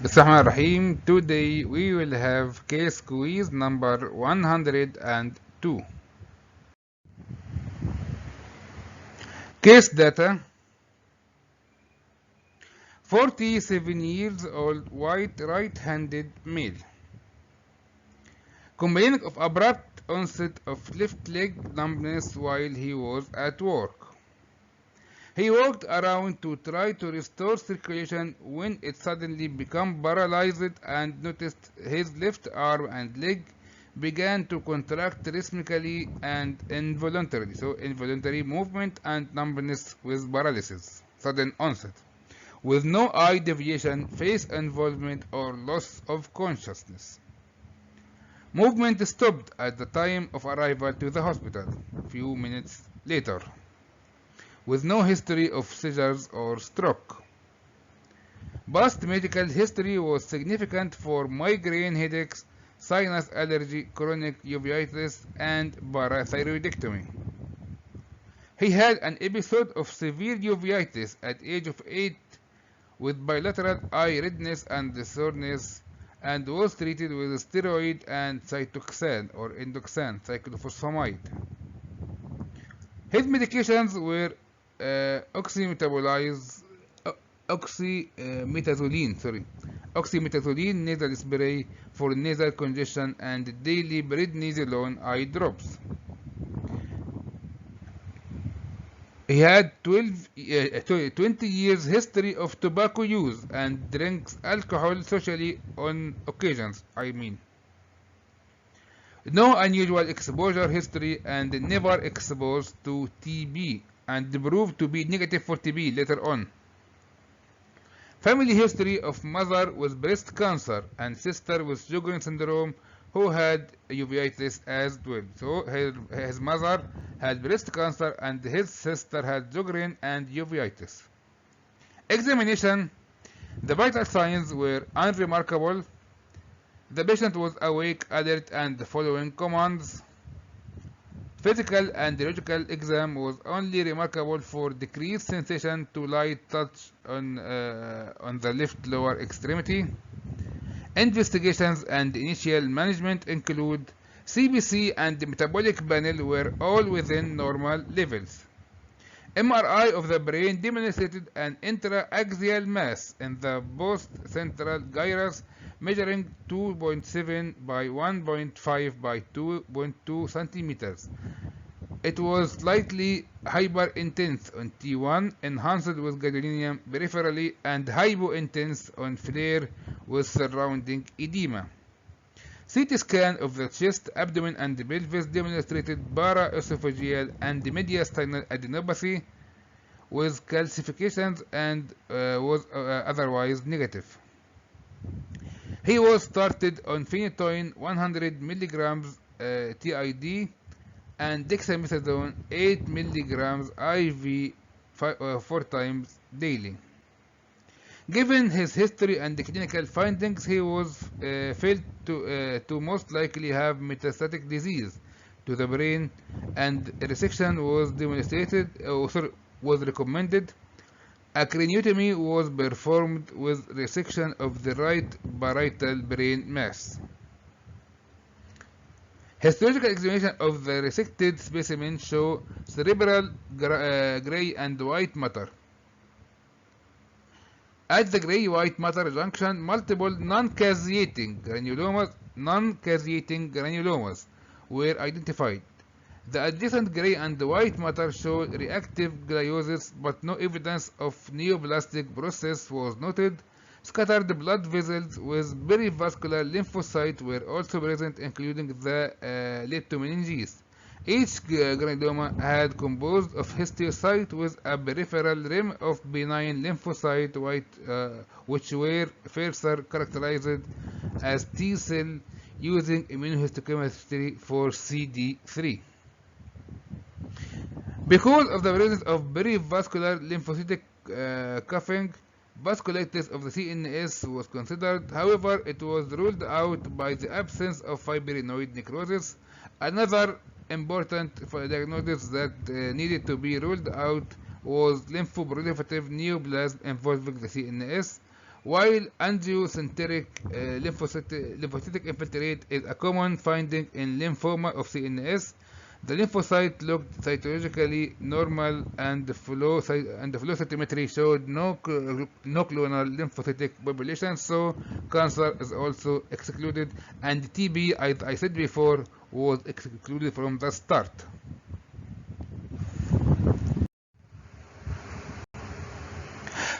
Bismillahirrahmanirrahim. Today we will have case quiz number 102. Case data: 47 years old white right-handed male, complaining of abrupt onset of left leg numbness while he was at work. He walked around to try to restore circulation when it suddenly became paralyzed and noticed his left arm and leg began to contract rhythmically and involuntarily. So involuntary movement and numbness with paralysis, sudden onset, with no eye deviation, face involvement, or loss of consciousness. Movement stopped at the time of arrival to the hospital, few minutes later, with no history of seizures or stroke. Past medical history was significant for migraine headaches, sinus allergy, chronic uveitis, and parathyroidectomy. He had an episode of severe uveitis at age of 8 with bilateral eye redness and soreness, and was treated with steroid and cytoxan or endoxan cyclophosphamide. His medications were oxymetazoline nasal spray for nasal congestion and daily prednisolone eye drops. He had 20 years history of tobacco use and drinks alcohol socially on occasions. No unusual exposure history and never exposed to TB and proved to be negative for TB later on. Family history of mother with breast cancer and sister with Sjogren syndrome who had uveitis as well. So his mother had breast cancer and his sister had Sjogren and uveitis. Examination: the vital signs were unremarkable. The patient was awake, alert, and following commands. Physical and neurological exam was only remarkable for decreased sensation to light touch on the left lower extremity. Investigations and initial management include CBC and the metabolic panel were all within normal levels. MRI of the brain demonstrated an intraaxial mass in the post-central gyrus measuring 2.7 by 1.5 by 2.2 centimeters. It was slightly hyperintense on T1, enhanced with gadolinium peripherally, and hypointense on flare with surrounding edema. CT scan of the chest, abdomen, and the pelvis demonstrated paraesophageal and mediastinal adenopathy with calcifications and was otherwise negative. He was started on phenytoin 100 mg TID and dexamethasone 8 mg IV 4 times daily. Given his history and the clinical findings, he was felt to most likely have metastatic disease to the brain, and resection was recommended. A craniotomy was performed with resection of the right parietal brain mass. Histological examination of the resected specimen show cerebral gray and white matter. At the gray-white matter junction, multiple non-caseating granulomas were identified. The adjacent gray and white matter showed reactive gliosis, but no evidence of neoplastic process was noted. Scattered blood vessels with perivascular lymphocytes were also present, including the leptomeninges. Each granuloma had composed of histiocyte with a peripheral rim of benign lymphocyte which were further characterized as T cell using immunohistochemistry for CD3. Because of the presence of perivascular lymphocytic cuffing, vasculitis of the CNS was considered. However, it was ruled out by the absence of fibrinoid necrosis. Another important diagnosis that needed to be ruled out was lymphoproliferative neoplasm involving the CNS. while angiocentric lymphocytic infiltrate is a common finding in lymphoma of CNS. The lymphocyte looked cytologically normal, and the flow cytometry showed no clonal lymphocytic population, so cancer is also excluded, and TB, I said before, was excluded from the start.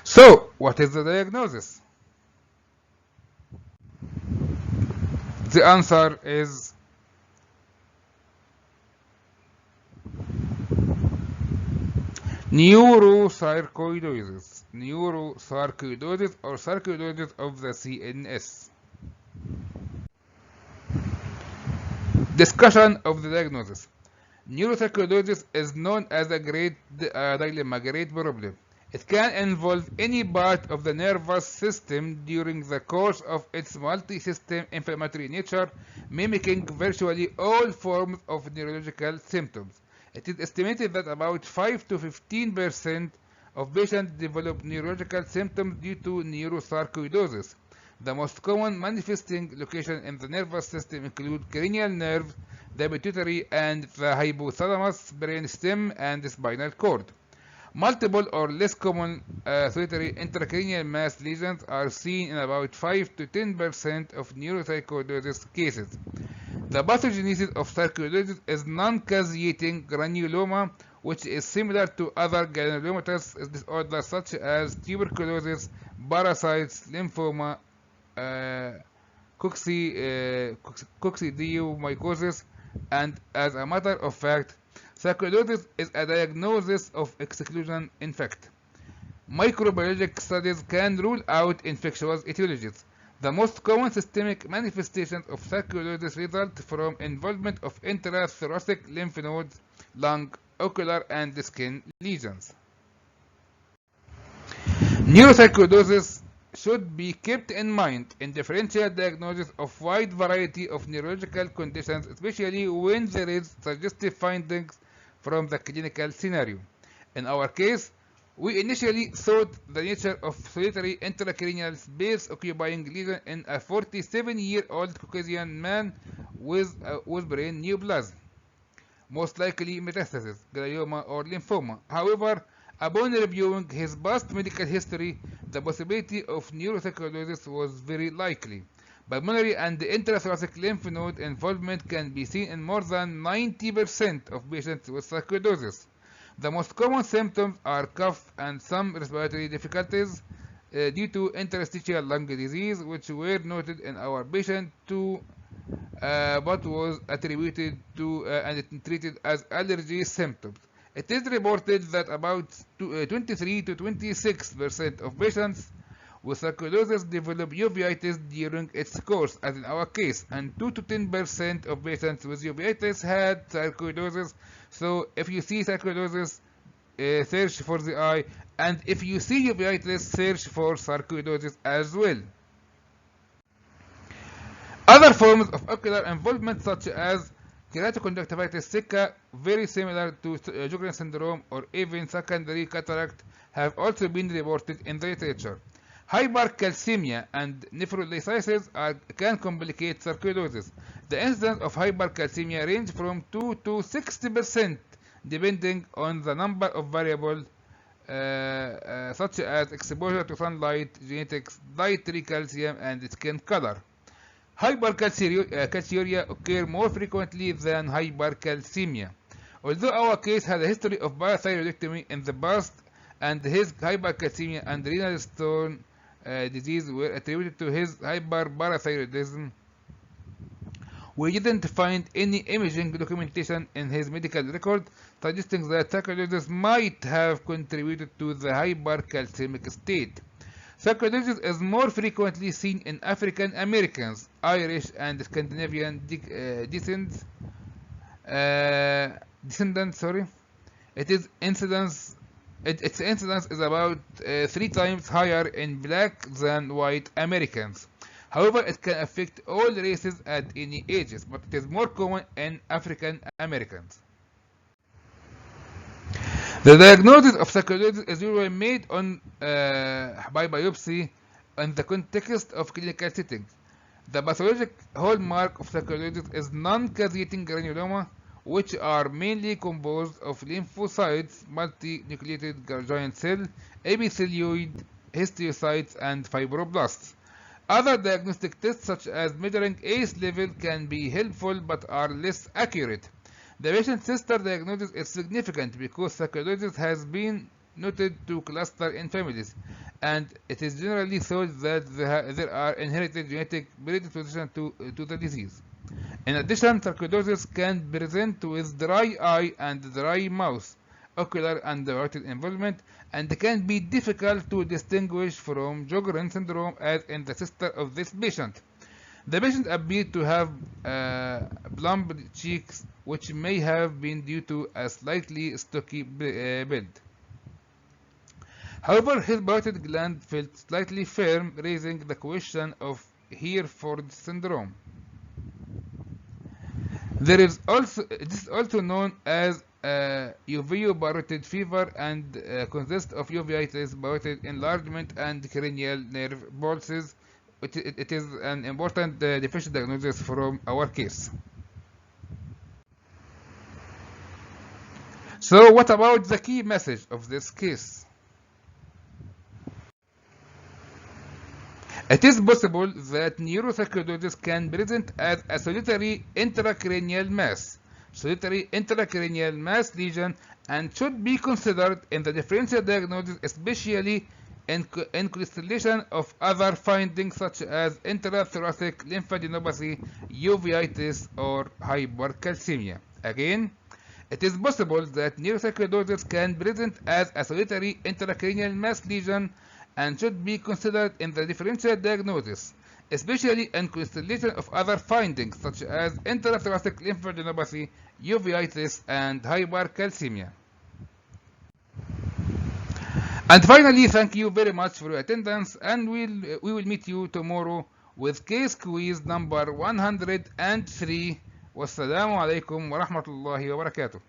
So, what is the diagnosis? The answer is neurosarcoidosis. Neurosarcoidosis or sarcoidosis of the CNS. Discussion of the diagnosis. Neurosarcoidosis is known as a great dilemma, great problem. It can involve any part of the nervous system during the course of its multi-system inflammatory nature, mimicking virtually all forms of neurological symptoms. It is estimated that about 5 to 15% of patients develop neurological symptoms due to neurosarcoidosis. The most common manifesting locations in the nervous system include cranial nerve, the pituitary and the hypothalamus, brainstem, and the spinal cord. Multiple or less common solitary intracranial mass lesions are seen in about 5 to 10% of neurosarcoidosis cases. The pathogenesis of sarcoidosis is non-caseating granuloma, which is similar to other granulomatous disorders such as tuberculosis, parasites, lymphoma, coccidiomycosis, and as a matter of fact, sarcoidosis is a diagnosis of exclusion. In fact, microbiologic studies can rule out infectious etiologies. The most common systemic manifestations of sarcoidosis result from involvement of intrathoracic lymph nodes, lung, ocular, and skin lesions. Neurosarcoidosis should be kept in mind in differential diagnosis of wide variety of neurological conditions, especially when there is suggestive findings from the clinical scenario. In our case, we initially thought the nature of solitary intracranial space occupying lesion in a 47-year-old Caucasian man with brain neoplasm, most likely metastasis, glioma, or lymphoma. However, upon reviewing his past medical history, the possibility of neurosarcoidosis was very likely. Pulmonary and intrathoracic lymph node involvement can be seen in more than 90% of patients with sarcoidosis. The most common symptoms are cough and some respiratory difficulties due to interstitial lung disease, which were noted in our patient too, but was attributed to and treated as allergy symptoms. It is reported that about 23 to 26% of patients with sarcoidosis develop uveitis during its course, as in our case, and 2 to 10% of patients with uveitis had sarcoidosis. So if you see sarcoidosis, search for the eye, and if you see uveitis, search for sarcoidosis as well. Other forms of ocular involvement, such as keratoconjunctivitis sicca, very similar to Sjogren's syndrome, or even secondary cataract, have also been reported in the literature. Hypercalcemia and nephrolithiasis can complicate sarcoidosis. The incidence of hypercalcemia range from 2 to 60%, depending on the number of variables such as exposure to sunlight, genetics, dietary calcium, and skin color. Hypercalciuria occur more frequently than hypercalcemia. Although our case had a history of parathyroidectomy in the past, and his hypercalcemia and renal stone disease were attributed to his hyperparathyroidism, we didn't find any imaging documentation in his medical record suggesting that sarcoidosis might have contributed to the hypercalcemic state. Sarcoidosis is more frequently seen in African Americans, Irish, and Scandinavian descendants. Its incidence is about 3 times higher in black than white Americans. However, it can affect all races at any ages, but it is more common in African Americans. The diagnosis of sarcoidosis is usually made by biopsy in the context of clinical settings. The pathologic hallmark of sarcoidosis is non-caseating granuloma, which are mainly composed of lymphocytes, multinucleated giant cell, epithelioid, histiocytes, and fibroblasts. Other diagnostic tests such as measuring ACE level can be helpful but are less accurate. The patient's sister diagnosis is significant because sarcoidosis has been noted to cluster in families, and it is generally thought that there are inherited genetic predisposition to the disease. In addition, sarcoidosis can present with dry eye and dry mouth, ocular and aortic involvement, and can be difficult to distinguish from Sjogren syndrome as in the sister of this patient. The patient appeared to have plump cheeks, which may have been due to a slightly stocky build. However, his parotid gland felt slightly firm, raising the question of Hereford syndrome. This is also known as uveiparotid fever and consists of uveitis, parotid enlargement, and cranial nerve pulses. It is an important differential diagnosis from our case. So, what about the key message of this case? It is possible that neurosarcoidosis can present as a solitary intracranial mass, lesion, and should be considered in the differential diagnosis, especially in constellation of other findings such as intrathoracic lymphadenopathy, uveitis, or hypercalcemia. Again, it is possible that neurosarcoidosis can present as a solitary intracranial mass lesion and should be considered in the differential diagnosis, especially in constellation of other findings such as intrathoracic lymphadenopathy, uveitis, and hypercalcemia. And finally, thank you very much for your attendance, and we will meet you tomorrow with case quiz number 103. Wassalamu alaikum wa rahmatullahi wa barakatuh.